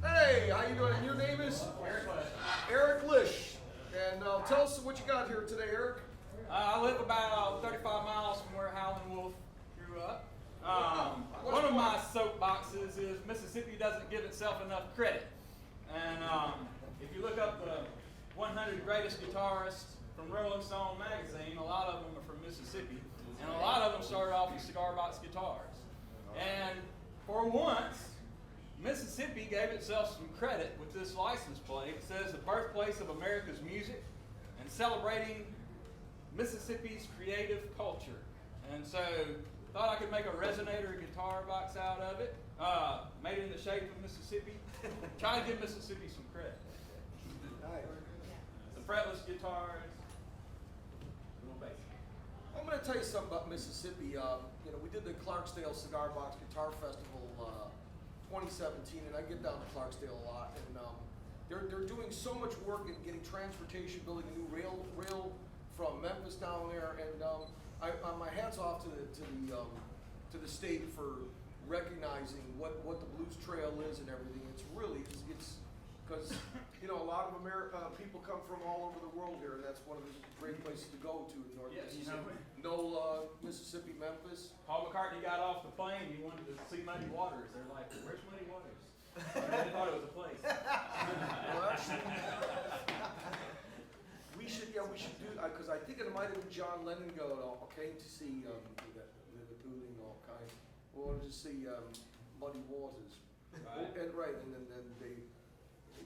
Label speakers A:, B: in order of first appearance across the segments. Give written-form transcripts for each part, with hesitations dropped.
A: Hey, how you doing? And your name is? Eric Lish. And tell us what you got here today, Eric.
B: I live about 35 miles from where Howlin' Wolf grew up. One of my soapboxes is Mississippi doesn't give itself enough credit. And if you look up the 100 greatest guitarists from Rolling Stone magazine, a lot of them are from Mississippi. And a lot of them started off with cigar box guitars. And for once, Mississippi gave itself some credit with this license plate. It says the birthplace of America's music and celebrating Mississippi's creative culture. And so thought I could make a resonator guitar box out of it. Made it in the shape of Mississippi. Try to give Mississippi some credit. The fretless guitars. A little basic.
A: I'm going to tell you something about Mississippi. We did the Clarksdale Cigar Box Guitar Festival 2017, and I get down to Clarksdale a lot. And they're doing so much work in getting transportation, building a new rail from Memphis down there. And my hat's off to the state for recognizing what the Blues Trail is and everything. It's really because a lot of people come from all over the world here, and that's one of the great places to go to in North Mississippi. Mississippi, Memphis.
B: Paul McCartney got off the plane. He wanted to see Muddy Waters. They're like, "Where's Muddy Waters?" They thought it was a place.
A: Well, actually, we should do because I think it might have been John Lennon came to see the building all kind. We wanted to see Muddy Waters,
B: Right.
A: And then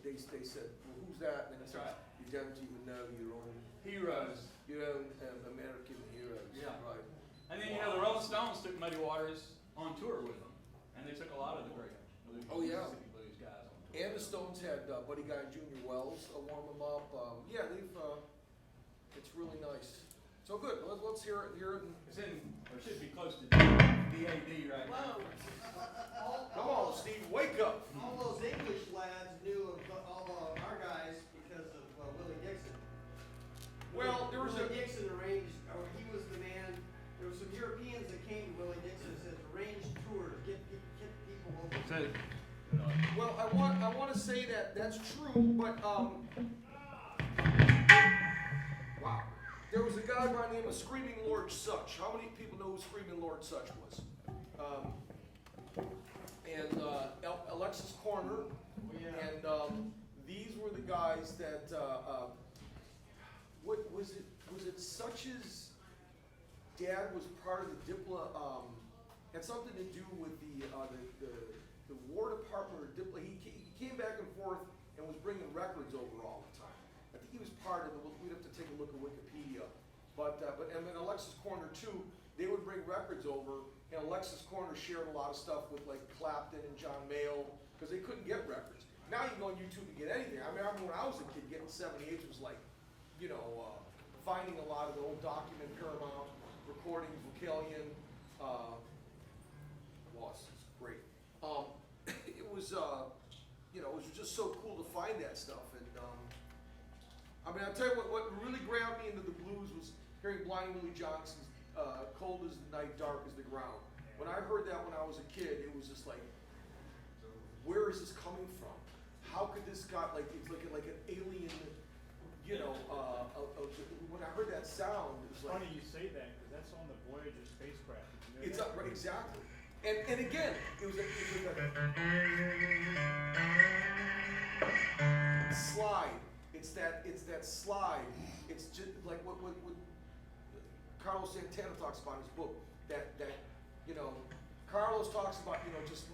A: they said, well, who's that? And
B: That's
A: said,
B: right.
A: You don't even know your own
B: Heroes.
A: American heroes.
B: Yeah.
A: Right.
B: And then, the Rolling Stones took Muddy Waters on tour with them. And they took a lot of the great blues,
A: Oh, yeah.
B: Mississippi blues guys on tour.
A: And the Stones had Buddy Guy and Junior Wells warm them up. It's really nice. So good. Let's hear it.
B: It's in, or should be close to DAD right now.
A: Come on, Steve, wake up.
C: All those English lads knew of all our guys because of Willie Dixon.
A: Well, there was
C: Willie Dixon arranged, or he was the man. There were some Europeans that came to Willie Dixon and said, arrange tours, get people over.
A: Well, I want to say that's true, but wow, there was a guy by the name of Screaming Lord Sutch. How many people know who Screaming Lord Sutch was? And Alexis Corner, and these were the guys that what was it? Was it Sutch's dad was part of the had something to do with the War Department or he came back and forth and was bringing records over all the time. I think he was part of we'd have to take a look at Wikipedia, but and then Alexis Corner too. They would bring records over, and Alexis Corner shared a lot of stuff with like Clapton and John Mayall because they couldn't get records. Now you can go on YouTube and get anything. I remember when I was a kid, getting 78 was like, finding a lot of the old document Paramount recordings, Vocalion. It's great. It was it was just so cool to find that stuff. And I'll tell you what really grabbed me into the blues was hearing Blind Willie Johnson's "Cold as the Night, Dark as the Ground." When I heard that when I was a kid, it was just like, where is this coming from? How could this guy it's like an alien? When I heard that sound, it was
D: It's funny you say that because that's on the Voyager spacecraft.
A: It's right, exactly. And again, it was a slide. It's that slide. It's just like what Carlos Santana talks about in his book. That Carlos talks about just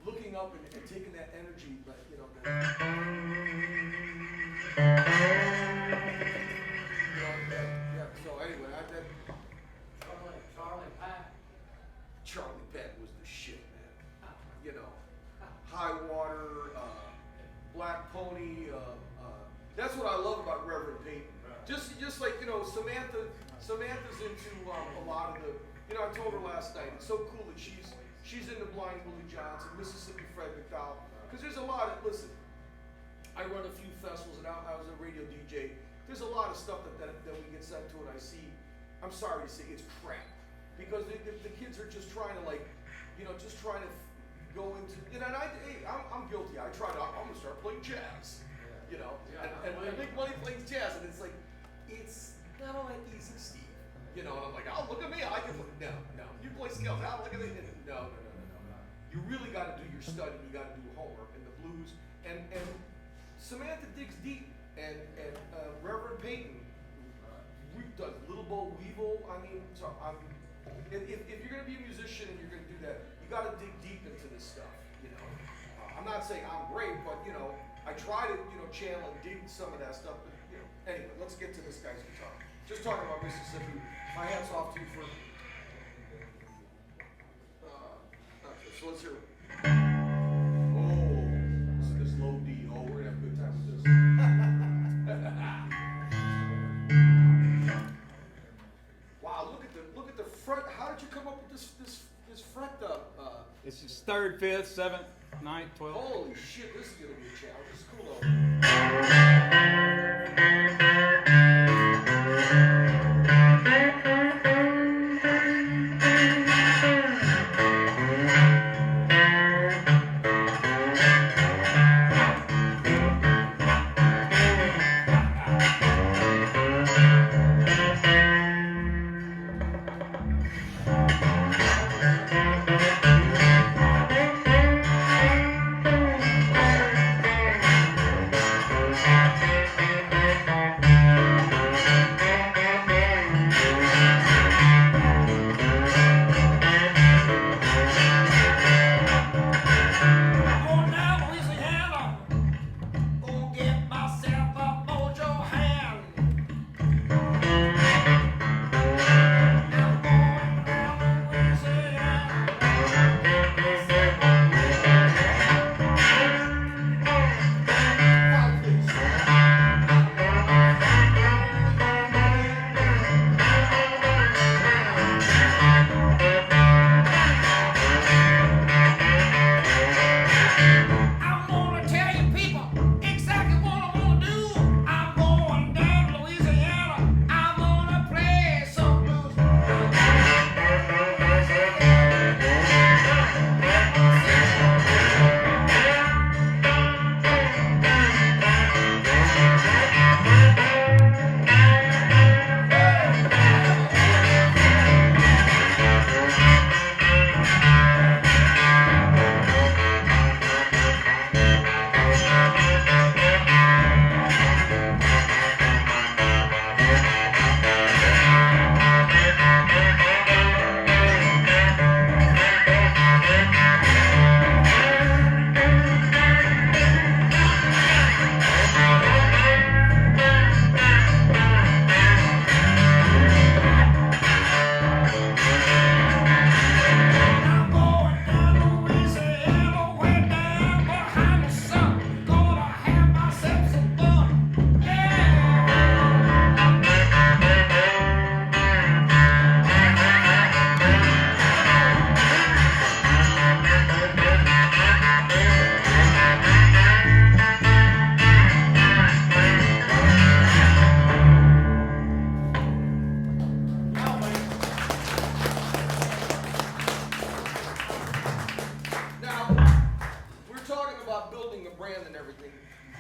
A: looking up and taking that energy, but So anyway, Charlie Pat was the shit, man. High Water, Black Pony. That's what I love about Reverend Peyton. Just like Samantha's into a lot of the. I told her last night. It's so cool that she's into Blind Willie Johnson, Mississippi Fred McDowell. Because there's a lot of I run a few festivals and I was a radio DJ. There's a lot of stuff that we get sent to and I see. I'm sorry to say it's crap because the kids are just trying to just trying to go into, you know, and I'm guilty. I'm gonna start playing jazz, you know, and I make money playing jazz, and it's like, it's not all that easy, Steve. You know, and I'm like, oh, look at me, I can play. No, you play scales. Oh, look at me. No. You really got to do your study. You got to do homework and the blues. And Samantha digs deep, and Reverend Peyton, we've done Little Bo Weevil. I mean, so if you're gonna be a musician and you're gonna do that, you got to dig deep into this stuff. You know, I'm not saying I'm great, but you know, I try to channel and dig some of that stuff. But you know, anyway, let's get to this guy's guitar. Just talking about Mississippi. My hat's off to you for. Okay, so let's hear. Oh, this low D. Oh, we're gonna have a good time with this. Wow, look at the fret. How did you come up with this fret?
B: It's just 3rd, 5th, 7th, 9th, 12th.
A: Holy shit, this is gonna be a challenge. This is cool though.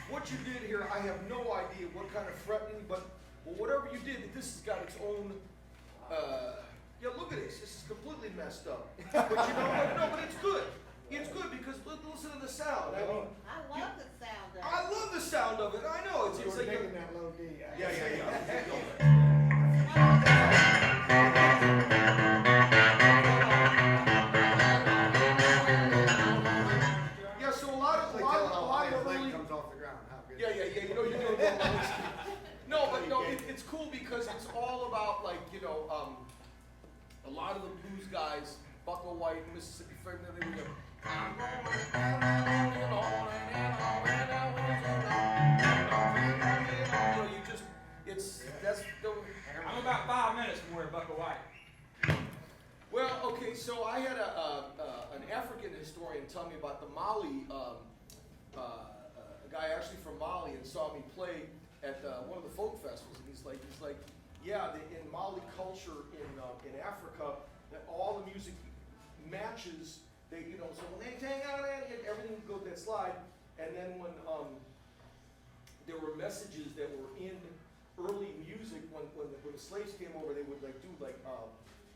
A: What you did here, I have no idea what kind of fretting, but whatever you did, this has got its own, yeah, look at this. This is completely messed up. But you know what? No, but it's good. It's good because listen to the sound. I mean,
E: I love the sound of it.
A: I love the sound of it. I know. It's like
C: digging that low D.
A: Yeah. Yeah, so a lot of early
C: comes off the ground. How good.
A: Yeah, you know you're doing well. No, but no, it's cool because it's all about like, you know, a lot of the blues guys, Bucko White, Mississippi Fred, and everything,
B: I'm about 5 minutes from where Bucko White.
A: Well, okay, so I had an African historian tell me about the Mali, a guy actually from Mali, and saw me play at one of the folk festivals, and he's like, yeah, in Mali culture in Africa, that all the music matches They, you know, so when they hang on, everything would go to that slide. And then when there were messages that were in early music, when the slaves came over, they would like do like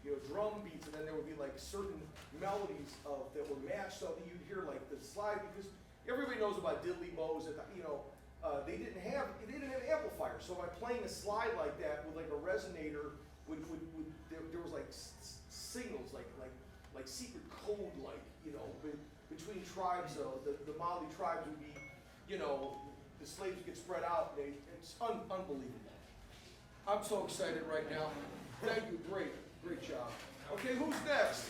A: you know, drum beats, and then there would be like certain melodies that were matched, so that you'd hear like the slide, because everybody knows about diddly bows, and you know, they didn't have amplifiers. So by playing a slide like that with like a resonator, there was like signals, like secret code, like, you know, between tribes. So the Mali tribes would be, you know, the slaves would get spread out. It's unbelievable. I'm so excited right now. Thank you, great job. Okay, who's next?